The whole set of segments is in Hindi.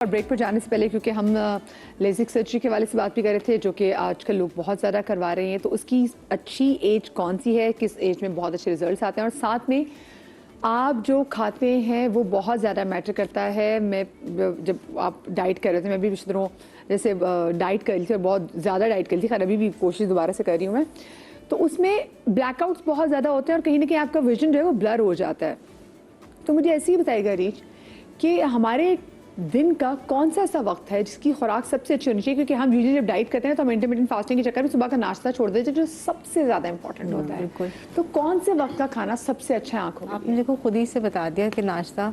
और ब्रेक पर जाने से पहले क्योंकि हम लेजिक सर्जरी के वाले से बात भी कर रहे थे जो कि आजकल लोग बहुत ज़्यादा करवा रहे हैं, तो उसकी अच्छी एज कौन सी है, किस एज में बहुत अच्छे रिजल्ट्स आते हैं, और साथ में आप जो खाते हैं वो बहुत ज़्यादा मैटर करता है। मैं जब आप डाइट कर रहे थे, मैं भी पिछले दिनों जैसे डाइट कर ली थी और बहुत ज़्यादा डाइट कर ली थी, खैर अभी भी कोशिश दोबारा से कर रही हूँ मैं, तो उसमें ब्लैकआउट्स बहुत ज़्यादा होते हैं और कहीं ना कहीं आपका विजन जो है वो ब्लर हो जाता है। तो मुझे ऐसे ही बताइएगा रीच कि हमारे दिन का कौन सा ऐसा वक्त है जिसकी खुराक सबसे अच्छी होनी चाहिए, क्योंकि हम यूजुअली जब डाइट करते हैं तो हम इंटरमिटेंट फास्टिंग के चक्कर में सुबह का नाश्ता छोड़ देते हैं जो सबसे ज़्यादा इंपॉर्टेंट होता है। बिल्कुल। तो कौन से वक्त का खाना सबसे अच्छा है आंखों के लिए? आपने देखो खुद ही से बता दिया कि नाश्ता,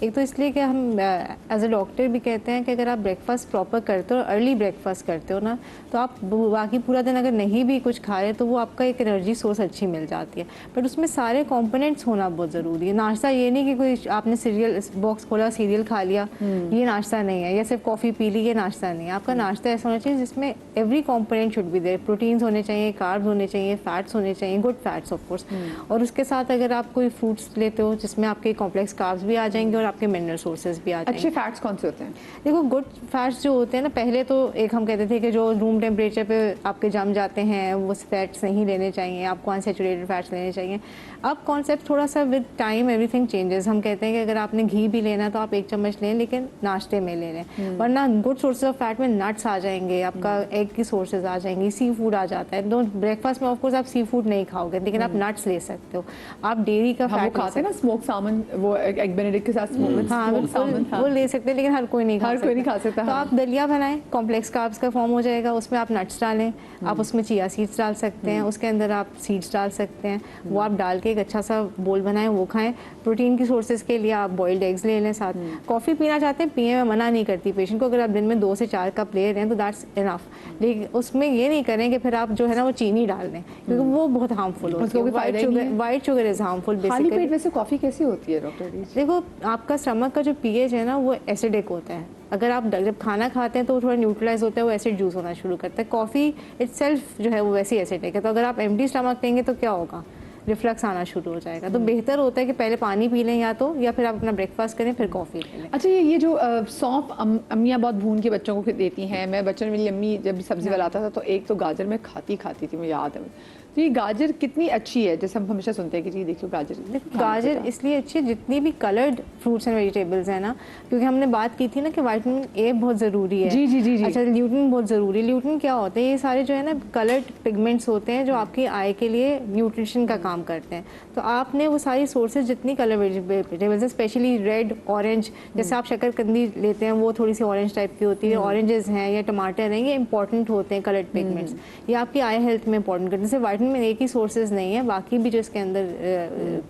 एक तो इसलिए कि हम एज अ डॉक्टर भी कहते हैं कि अगर आप ब्रेकफास्ट प्रॉपर करते हो, अर्ली ब्रेकफास्ट करते हो ना, तो आप बाकी पूरा दिन अगर नहीं भी कुछ खा रहे तो वो आपका एक एनर्जी सोर्स अच्छी मिल जाती है। बट उसमें सारे कंपोनेंट्स होना बहुत ज़रूरी है। नाश्ता ये नहीं कि कोई आपने सीरियल बॉक्स खोला, सीरियल खा लिया, ये नाश्ता नहीं है, या सिर्फ कॉफ़ी पी ली, ये नाश्ता नहीं है। आपका नाश्ता ऐसा होना चाहिए जिसमें every component should be there. Proteins होने चाहिए, कार्ब्स होने चाहिए, फैट्स होने चाहिए, गुड फैट्स ऑफ कोर्स, और उसके साथ अगर आप कोई फ्रूट्स लेते हो जिसमें आपके कॉम्प्लेक्स कार्ब्स भी आ जाएंगे और आपके मिनरल सोर्सेज भी आ जाएंगे। अच्छे फैट्स कौन से होते हैं? देखो गुड फैट्स जो होते हैं ना, पहले तो एक हम कहते थे कि जो रूम टेम्परेचर पे आपके जम जाते हैं वो फैट्स नहीं लेने चाहिए, आपको अनसैचुरेटेड फैट्स लेने चाहिए। अब कॉन्सेप्ट थोड़ा सा विद टाइम एवरीथिंग चेंजेस। हम कहते हैं कि अगर आपने घी भी लेना तो आप 1 चम्मच लें, लेकिन नाश्ते में ले लें। वरना गुड सोर्सेज ऑफ फैट में नट्स आ जाएंगे, आपका एग की सोर्सेज आ जाएंगी, सी फूड आ जाता है। तो ब्रेकफास्ट में ऑफकोर्स आप सी फूड नहीं खाओगे, लेकिन आप नट्स ले सकते हो। आप डेयरी का फैट खाते हैं ना, स्मोक सामन, वो एग बेनेडिक्ट के साथ स्मोक सामन वो ले सकते हैं, लेकिन हर कोई नहीं खा सकता। तो आप दलिया बनाएं, कॉम्प्लेक्स कार्ब्स का फॉर्म हो जाएगा, उसमें आप नट्स डालें, आप उसमें चिया सीड्स डाल सकते हैं, उसके अंदर आप सीड्स डाल सकते हैं, वो आप डाल के एक अच्छा सा बोल बनाएं, वो खाएं। प्रोटीन की सोर्सेज के लिए आप बॉइल्ड एग्स ले लें साथ। कॉफ़ी पीना चाहते हैं, पिए, मैं मना नहीं करती पेशेंट को, अगर आप दिन में 2 से 4 कप ले रहे हैं तो दैट्स इनफ। लेकिन उसमें ये नहीं करें कि फिर आप जो है ना वो चीनी डाल दें, क्योंकि वो बहुत हार्मफुल होती है। White sugar is harmful. खाली पेट में से कॉफ़ी कैसी होती है डॉक्टर? देखो आपका स्टमक का जो पीएच है ना वो एसिडिक होता है। अगर आप जब खाना खाते हैं तो वो थोड़ा न्यूट्रलाइज होता है, वो एसिड जूस होना शुरू करता है। कॉफ़ी इटसेल्फ जो है वो वैसी एसिडिक है, तो अगर आप एम्प्टी स्टमक पिएंगे तो क्या होगा, रिफ्लक्स आना शुरू हो जाएगा। तो बेहतर होता है कि पहले पानी पी लें या फिर आप अपना ब्रेकफास्ट करें, फिर कॉफ़ी ले लें। अच्छा, ये जो सौंफ अम्मियाँ बहुत भून के बच्चों को देती हैं, मैं बच्चों में मेरी अम्मी जब भी सब्जी वाला आता था तो एक तो गाजर में खाती थी, मुझे याद है। तो ये गाजर कितनी अच्छी है? जैसे हम हमेशा सुनते हैं कि जी देखिए गाजर इसलिए अच्छी है, जितनी भी कलर्ड फ्रूट्स एंड वेजिटेबल्स हैं ना, क्योंकि हमने बात की थी ना कि विटामिन ए बहुत ज़रूरी है। जी। अच्छा, ल्यूटिन बहुत ज़रूरी है। ल्यूटिन क्या होता है? ये सारे जो है ना कलर्ड पिगमेंट्स होते हैं जो आपकी आई के लिए न्यूट्रिशन का काम करते हैं। तो आपने वो सारी सोर्सेज जितनी colour vegetables, specially red, orange, जैसे आप शकरकंदी लेते हैं वो थोड़ी सी ऑरेंज टाइप की होती है, ऑरेंजेस हैं या टमाटर हैं, ये इंपॉर्टेंट होते हैं कलर्ड पिगमेंट्स। ये आपकी आई हेल्थ में इंपॉर्टेंट करते हैं। जैसे विटामिन में एक ही सोर्सेज नहीं है, बाकी भी जो इसके अंदर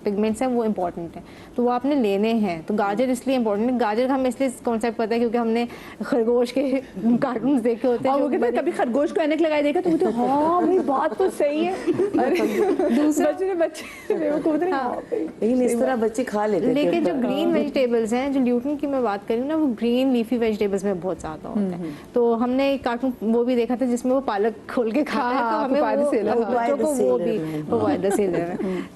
पिगमेंट्स हैं वो इंपॉर्टेंट है, तो वो आपने लेने हैं। तो गाजर इसलिए इंपॉर्टेंट है। गाजर का हमें इसलिए कॉन्सेप्ट पता है क्योंकि हमने खरगोश के कार्टून देखे होते हैं। वो कहते हैं कभी खरगोश को ऐनक लगाई देखा तो मुझे हाँ भाई बात तो सही है। दूसरा लेकिन इस तरह बच्चे खा लेते हैं। लेकिन जो ग्रीन वेजिटेबल्स हैं, जो ल्यूटिन की मैं बात करी ना, वो ग्रीन लीफी वेजिटेबल्स में बहुत ज्यादा होता है। तो हमने एक कार्टून वो भी देखा था जिसमें वो पालक खोल के खाता है, तो हमें बच्चों को वो भी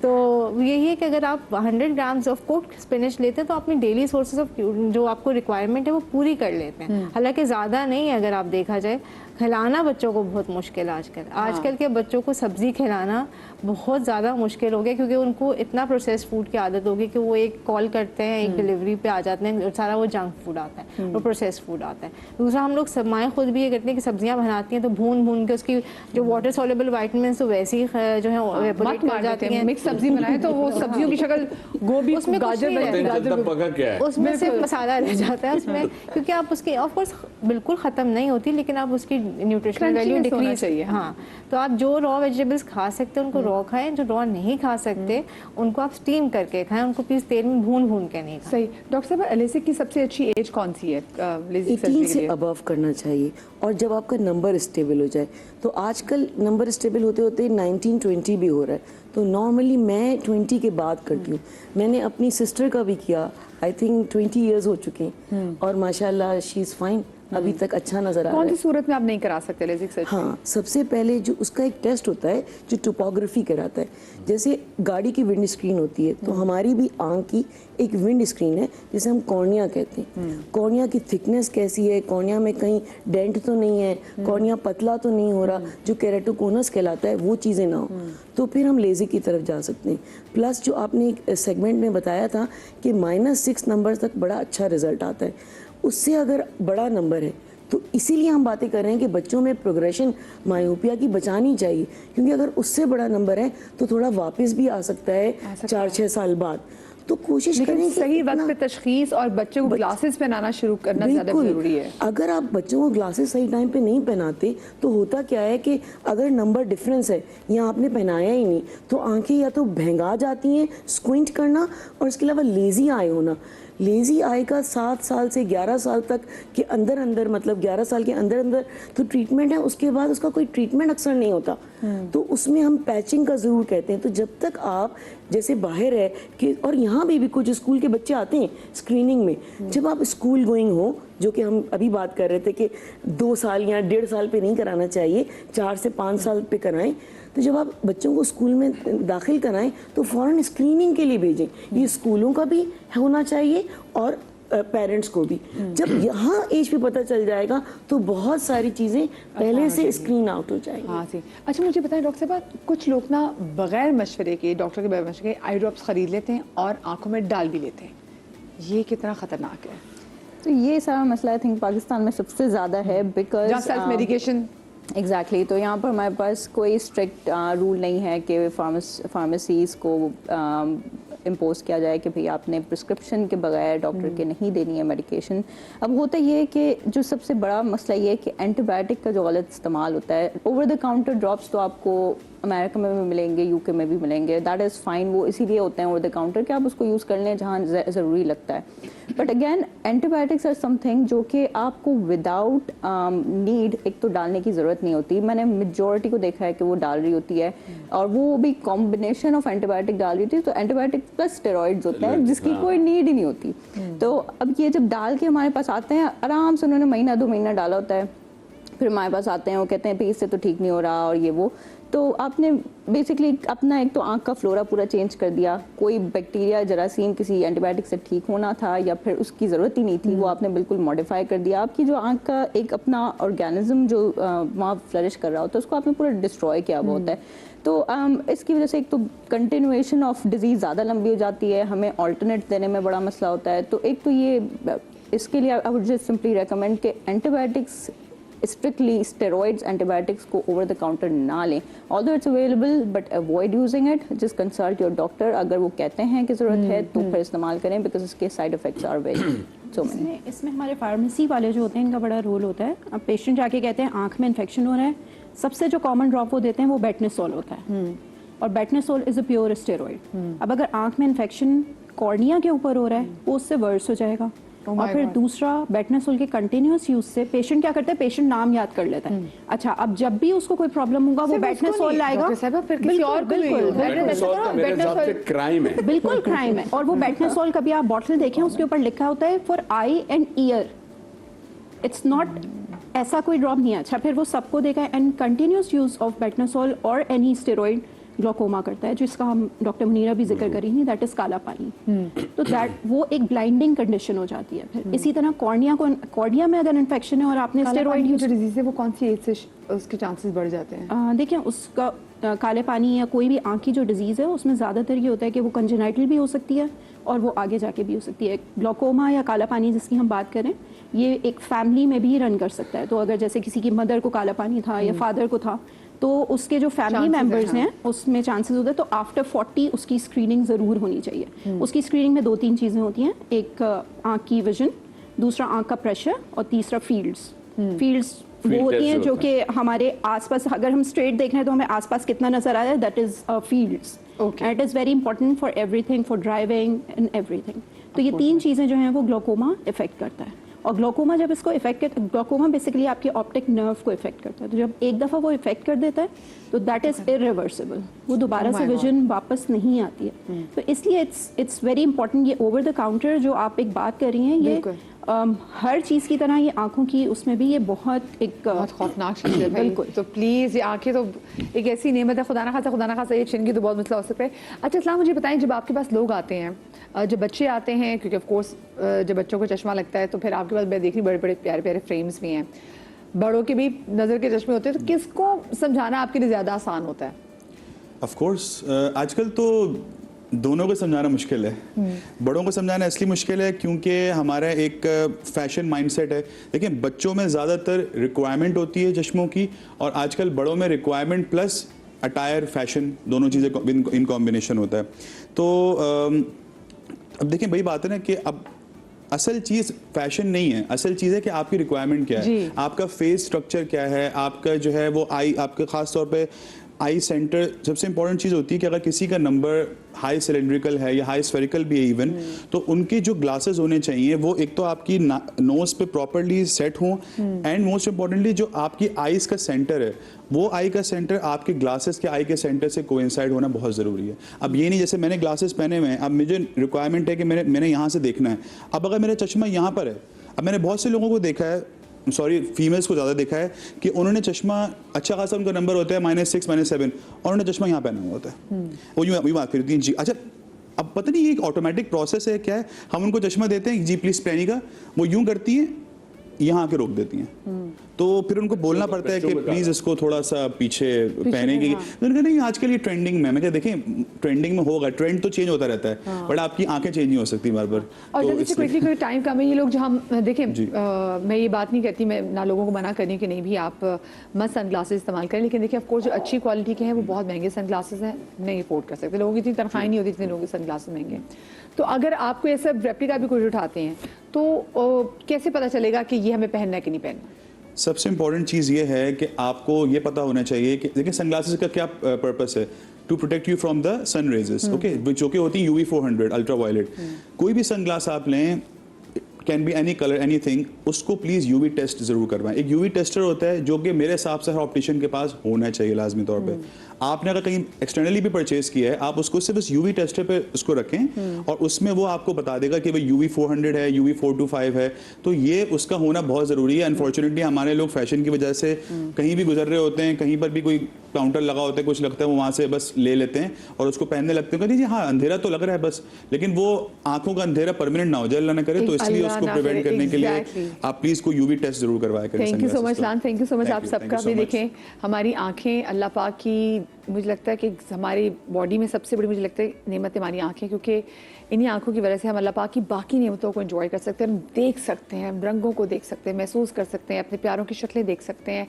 तो यही है कि अगर आप 100 ग्राम्स ऑफ कुक्ड स्पिनच लेते हैं तो अपनी डेली सोर्सेज ऑफ जो आपको रिक्वायरमेंट है वो पूरी कर लेते हैं। हालांकि ज़्यादा नहीं है, अगर आप देखा जाए। खिलाना बच्चों को बहुत मुश्किल है आजकल के बच्चों को सब्जी खिलाना बहुत ज़्यादा मुश्किल हो गया, क्योंकि उनको इतना प्रोसेस्ड फूड की आदत होगी कि वो एक कॉल करते हैं, एक डिलीवरी पे आ जाते हैं, सारा वो जंक फूड आता है, वो प्रोसेस्ड फूड आता है। दूसरा, हम लोग माएँ खुद भी ये करते हैं कि सब्जियां बनाती हैं तो भून के उसकी जो वाटर सॉल्युबल विटामिन तो वैसे ही जो है एवापोरेट कर जाती हैं। मिक्स सब्जी बनाए तो वो सब्जियों की शक्ल गोभी, उसमें गाजर उसमें सिर्फ मसाला रह जाता है उसमें, क्योंकि आप उसकी ऑफ कोर्स बिल्कुल ख़त्म नहीं होती, लेकिन आप उसकी न्यूट्रिशनल वैल्यू डिक्रीज चाहिए। हाँ, तो आप जो रॉ वेजिटेबल्स खा सकते हैं उनको रॉ खाएं, जो रॉ नहीं खा सकते उनको आप स्टीम करके खाएं, उनको प्लीज तेल में भून के नहीं खाएं। सही। डॉक्टर साहब, लेजिक की सबसे अच्छी एज कौन सी है? 18 से अबव करना चाहिए, और जब आपका नंबर स्टेबल हो जाए, तो आजकल नंबर स्टेबल होते होते 19-20 भी हो रहा है, तो नॉर्मली मैं 20 के बाद करती हूँ। मैंने अपनी सिस्टर का भी किया, आई थिंक 20 ईयर्स हो चुके हैं और माशाल्लाह शी इज़ फाइन। अभी तक अच्छा नजर आ रहा कौन सी है। सूरत में आप नहीं करा सकते लेजिक सर्जरी? हाँ, सबसे पहले जो उसका एक टेस्ट होता है जो टोपोग्राफी कराता है, जैसे गाड़ी की विंड स्क्रीन होती है तो हमारी भी आंख की एक विंड स्क्रीन है जिसे हम कॉर्निया कहते हैं। कॉर्निया की थिकनेस कैसी है, कॉर्निया में कहीं डेंट तो नहीं है, कॉर्निया पतला तो नहीं हो रहा, जो केराटोकोनस कहलाता है वो चीज़ें ना हो, तो फिर हम लेज़र की तरफ जा सकते हैं। प्लस जो आपने एक सेगमेंट में बताया था कि -6 नंबर तक बड़ा अच्छा रिजल्ट आता है, उससे अगर बड़ा नंबर है तो इसीलिए हम बातें कर रहे हैं कि बच्चों में प्रोग्रेशन मायोपिया की बचानी चाहिए, क्योंकि अगर उससे बड़ा नंबर है तो थोड़ा वापस भी आ सकता है 4-6 साल बाद। तो कोशिश करें कि सही वक्त पे तशखीस और बच्चे को ग्लासेस पहनाना शुरू करना ज़्यादा जरूरी है। अगर आप बच्चों को ग्लासेस सही टाइम पे नहीं पहनाते तो होता क्या है कि अगर नंबर डिफरेंस है या आपने पहनाया ही नहीं तो आंखें या तो भंगा जाती हैं, स्क्विंट करना, और इसके अलावा लेजी आई होना। लेजी आई का 7 साल से 11 साल तक के अंदर मतलब 11 साल के अंदर तो ट्रीटमेंट है, उसके बाद उसका कोई ट्रीटमेंट अक्सर नहीं होता। तो उसमें हम पैचिंग का ज़रूर कहते हैं। तो जब तक आप जैसे बाहर है कि, और यहाँ भी कुछ स्कूल के बच्चे आते हैं स्क्रीनिंग में, जब आप स्कूल गोइंग हो, जो कि हम अभी बात कर रहे थे कि 2 साल या 1.5 साल पे नहीं कराना चाहिए, 4 से 5 साल पे कराएं, तो जब आप बच्चों को स्कूल में दाखिल कराएं तो फ़ौरन स्क्रीनिंग के लिए भेजें। ये स्कूलों का भी होना चाहिए और पेरेंट्स को भी। जब यहाँ एज पे पता चल जाएगा तो बहुत सारी चीज़ें पहले से स्क्रीन आउट हो जाएंगी। हाँ जी। अच्छा मुझे बताएं डॉक्टर साहब, कुछ लोग ना बगैर मशवरे के, डॉक्टर के बगैर मशवरे के आई ड्रॉप्स खरीद लेते हैं और आंखों में डाल भी लेते हैं, ये कितना ख़तरनाक है? तो ये सारा मसला आई थिंक पाकिस्तान में सबसे ज़्यादा है, बिकॉज सेल्फ मेडिकेशन एग्जैक्टली तो यहाँ पर हमारे पास कोई स्ट्रिक्ट रूल नहीं है कि फार्मेसीज़ को इम्पोज किया जाए कि भाई आपने प्रिस्क्रिप्शन के बगैर डॉक्टर के नहीं देनी है मेडिकेशन। अब होता ये है कि जो सबसे बड़ा मसला ये है कि एंटीबायोटिक का जो गलत इस्तेमाल होता है, ओवर द काउंटर ड्रॉप्स तो आपको अमेरिका में भी मिलेंगे, यूके में भी मिलेंगे, दैट इज़ फाइन, वो इसीलिए होते हैं ओवर द काउंटर कि आप उसको यूज़ कर लें जहाँ ज़रूरी लगता है। But again antibiotics are something जो कि आपको विदाउट नीड एक तो डालने की ज़रूरत नहीं होती। मैंने मेजॉरिटी को देखा है कि वो डाल रही होती है, और वो भी कॉम्बिनेशन ऑफ एंटीबायोटिक डाल रही होती है, तो एंटीबायोटिक प्लस स्टेरॉइड्स होता है जिसकी कोई नीड ही नहीं होती। तो अब ये जब डाल के हमारे पास आते हैं, आराम से उन्होंने महीना 2 महीना डाला होता है, फिर हमारे पास आते हैं, वो कहते हैं भाई इससे तो ठीक नहीं हो रहा और ये वो। तो आपने बेसिकली अपना एक तो आँख का फ्लोरा पूरा चेंज कर दिया, कोई बैक्टीरिया जरासीम किसी एंटीबायोटिक से ठीक होना था या फिर उसकी ज़रूरत ही नहीं थी, वो आपने बिल्कुल मॉडिफाई कर दिया। आपकी जो आँख का एक अपना ऑर्गेनिज्म जो वहाँ फ्लरिश कर रहा होता है उसको आपने पूरा डिस्ट्रॉय किया हुआ होता है। तो इसकी वजह से एक तो कंटिन्यूएशन ऑफ डिजीज़ ज़्यादा लंबी हो जाती है, हमें ऑल्टरनेट देने में बड़ा मसला होता है। तो एक तो ये इसके लिए I would just simply recommend कि एंटीबायोटिक्स स्ट्रिक्टली स्टेरॉइड्स एंटीबायोटिक्स को ओवर द काउंटर ना लें, although it's available but avoid using it, just consult your doctor. अगर वो कहते हैं कि ज़रूरत है तो फिर इस्तेमाल करें, बिकॉज इसके side effects are very so many. इसमें हमारे फार्मेसी वाले जो होते हैं इनका बड़ा रोल होता है। अब पेशेंट जाके कहते हैं आँख में इन्फेक्शन हो रहा है, सबसे जो कॉमन ड्रॉप वो देते हैं वो बेटनेसोल होता है, और Betnesol is a pure steroid. अब अगर आँख में इन्फेक्शन कॉर्निया के ऊपर हो रहा है वो उससे वर्स हो जाएगा। और फिर दूसरा बेटनेसोल के कंटिन्यूस यूज से पेशेंट क्या करता है, पेशेंट नाम याद कर लेता है। अच्छा, अब जब भी उसको कोई प्रॉब्लम होगा वो बेटनेसोल लाएगा, बिल्कुल क्राइम है। और वो बेटनेसोल कभी आप बॉटल देखें उसके ऊपर लिखा होता है for I and year, it's not ऐसा कोई ड्रॉप नहीं है। अच्छा, फिर वो सबको देखा है। And continuous use of Betnesol और एनी स्टेरॉइड ग्लोकोमा करता है, जिसका हम डॉक्टर मुनीरा भी जिक्र करी थी, दैट इज काला पानी। तो दैट वो एक ब्लाइंडिंग कंडीशन हो जाती है। फिर इसी तरह कॉर्निया में अगर इन्फेक्शन है और आपने स्टेरॉइड की जो डिजीज है वो कौन सी एज से उसके चांसेस बढ़ जाते हैं? देखिए, उसका काले पानी या कोई भी आँख की जो डिजीज़ है उसमें ज़्यादातर ये होता है कि वो कंजेनाइटल भी हो सकती है और वो आगे जाके भी हो सकती है। ग्लोकोमा या काला पानी जिसकी हम बात करें, ये एक फैमिली में भी रन कर सकता है। तो अगर जैसे किसी की मदर को काला पानी था या फादर को था, तो उसके जो फैमिली मेंबर्स हैं उसमें चांसेस होते हैं। तो आफ्टर 40 उसकी स्क्रीनिंग ज़रूर होनी चाहिए। उसकी स्क्रीनिंग में 2-3 चीज़ें होती हैं, एक आँख की विजन, दूसरा आँख का प्रेशर, और तीसरा फील्ड्स वो होती हैं जो कि हमारे आसपास, अगर हम स्ट्रेट देख रहे हैं तो हमें आसपास कितना नजर आ रहा है, that is fields. It is very important for everything, for driving and everything. तो ये 3 चीज़ें जो हैं वो ग्लोकोमा इफेक्ट करता है। और ग्लोकोमा जब इसको इफेक्ट करता है, ग्लोकोमा बेसिकली आपके ऑप्टिक नर्व को इफेक्ट करता है। तो जब एक दफ़ा वो इफेक्ट कर देता है तो दैट इज़ इरिवर्सिबल, वो दोबारा से विजन वापस नहीं आती है। तो इसलिए इट्स वेरी इंपॉर्टेंट। ये ओवर द काउंटर जो आप एक बात कर रही हैं, ये हर चीज़ की तरह ये आँखों की उसमें भी ये बहुत बहुत खौफनाक चीज़ है भाई। बिल्कुल। तो प्लीज़ ये आंखें तो एक ऐसी नेमत है, खुदा ना खासा ये छिन की तो बहुत मसला हो सकता है। अच्छा इस्लाम, मुझे बताएं, जब आपके पास लोग आते हैं, जब बच्चे आते हैं, क्योंकि ऑफ कोर्स जब बच्चों को चश्मा लगता है तो फिर आपके पास मैं देख रही बड़े बड़े प्यारे प्यारे फ्रेम्स भी हैं, बड़ों के भी नज़र के चश्मे होते हैं, तो किसको समझाना आपके लिए ज़्यादा आसान होता है? ऑफ कोर्स आजकल तो दोनों को समझाना मुश्किल है। बड़ों को समझाना इसलिए मुश्किल है क्योंकि हमारा एक फैशन माइंडसेट है। देखिए, बच्चों में ज़्यादातर रिक्वायरमेंट होती है चश्मों की, और आजकल बड़ों में रिक्वायरमेंट प्लस अटायर फैशन दोनों चीज़ें इन कॉम्बिनेशन होता है। तो अब देखिए, वही बात है ना कि अब असल चीज़ फैशन नहीं है, असल चीज़ है कि आपकी रिक्वायरमेंट क्या है, आपका फेस स्ट्रक्चर क्या है, आपका जो है वो आई, आपका खास तौर पे आई सेंटर सबसे इंपॉर्टेंट चीज़ होती है कि अगर किसी का नंबर हाई सिलेंड्रिकल है या हाई स्फेरिकल भी है इवन, तो उनके जो ग्लासेस होने चाहिए वो एक तो आपकी नोज पे प्रॉपरली सेट हों, एंड मोस्ट इंपॉर्टेंटली जो आपकी आईज का सेंटर है वो आई का सेंटर आपके ग्लासेस के आई के सेंटर से कोइंसाइड होना बहुत ज़रूरी है। अब ये नहीं जैसे मैंने ग्लासेस पहने हुए हैं, अब मुझे रिक्वायरमेंट है कि मैंने यहाँ से देखना है, अब अगर मेरा चश्मा यहाँ पर है, अब मैंने बहुत से लोगों को देखा है, सॉरी फीमेल्स को ज़्यादा देखा है कि उन्होंने चश्मा अच्छा खासा उनका नंबर होता है -6 -7 और उन्होंने चश्मा यहाँ पहना हुआ होता है, वो यूँ बात करती हैं जी। अच्छा, अब पता नहीं ये एक ऑटोमेटिक प्रोसेस है क्या है, हम उनको चश्मा देते हैं जी प्लीज़ पहनिएगा, वो यूँ करती हैं, यहाँ आके रोक देती हैं, तो फिर उनको बोलना पड़ता है कि प्लीज इसको थोड़ा सा पीछे पहनेगी। तो उन्होंने नहीं, आजकल ये ट्रेंडिंग में, मैं क्या देखें ट्रेंडिंग में होगा, ट्रेंड तो चेंज होता रहता है, बट आपकी आंखें चेंज नहीं हो सकती बार बार। और जल्दी से क्विकली, कोई टाइम कम है, ये लोग जो हम देखें, मैं ये बात नहीं करती, मैं ना लोगों को मना करनी कि नहीं भी आप मत सन ग्लासेस इस्तेमाल करें, लेकिन देखिए ऑफकोर्स जो अच्छी क्वालिटी के हैं वो बहुत महंगे सन ग्लासेस हैं, नहीं अफोर्ड कर सकते, लोगों की इतनी तनख्वाही नहीं होती जितने लोगों के सन ग्लासेस महंगे। तो अगर आपको ये सब रेप्लिका भी कुछ उठाते हैं तो कैसे पता चलेगा कि ये हमें पहनना है कि नहीं पहनना? सबसे इंपॉर्टेंट चीज़ ये है कि आपको ये पता होना चाहिए कि देखिए सनग्लासेस का क्या पर्पस है, to protect you from the sun rays, okay, जो कि होती है UV 400 अल्ट्रा वायलेट। कोई भी सनग्लास आप लें, can be any colour anything, उसको प्लीज़ UV टेस्ट ज़रूर करवाएं। एक UV टेस्टर होता है जो कि मेरे हिसाब से हर ऑप्टिशियन के पास होना चाहिए लाजमी तौर पे। आपने अगर कहीं एक्सटर्नली भी परचेज किया है, आप उसको सिर्फ उस UV टेस्टर पे उसको रखें और उसमें वो आपको बता देगा कि भाई UV 400 है, UV 425 है, तो ये उसका होना बहुत ज़रूरी है। अनफॉर्चुनेटली हमारे लोग फैशन की वजह से कहीं भी गुजर रहे होते हैं, कहीं पर भी कोई काउंटर लगा होता है, कुछ लगता है वो वहाँ से बस ले लेते हैं और उसको पहनने लगते हैं, कहते हैं हाँ अंधेरा तो लग रहा है बस, लेकिन वो आंखों का अंधेरा परमानेंट ना हो जाए, अल्लाह ना करे, तो इसलिए उसको प्रिवेंट करने के लिए आप प्लीज को UV टेस्ट जरूर करवाया करें। थैंक यू सो मच लान, थैंक यू सो मच। आप सबका भी देखें, हमारी आंखें अल्लाह पाक की, मुझे लगता है कि हमारी बॉडी में सबसे बड़ी मुझे लगता है नेमत हमारी आंखें, क्योंकि इन्हीं आंखों की वजह से हम अल्लाह पाक की बाकी नेमतों को एंजॉय कर सकते हैं, हम देख सकते हैं, रंगों को देख सकते हैं, महसूस कर सकते हैं, अपने प्यारों की शक्लें देख सकते हैं,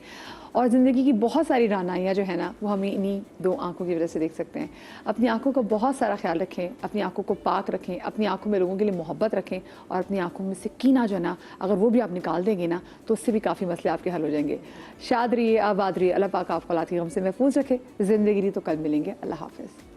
और ज़िंदगी की बहुत सारी रानाइयाँ जो है ना वो हमें इन्हीं 2 आंखों की वजह से देख सकते हैं। अपनी आंखों का बहुत सारा ख्याल रखें, अपनी आंखों को पाक रखें, अपनी आंखों में लोगों के लिए मोहब्बत रखें, और अपनी आंखों में से कीना जो है ना, अगर वो भी आप निकाल देंगे ना तो उससे भी काफ़ी मसले आपके हल हो जाएंगे। शाद रहिए, आबाद रहिए, अल्लाह पाक आपको औलाद की गम से महफूज रखे। ज़िंदगी तो कल मिलेंगे। अल्लाह हाफ़िज़।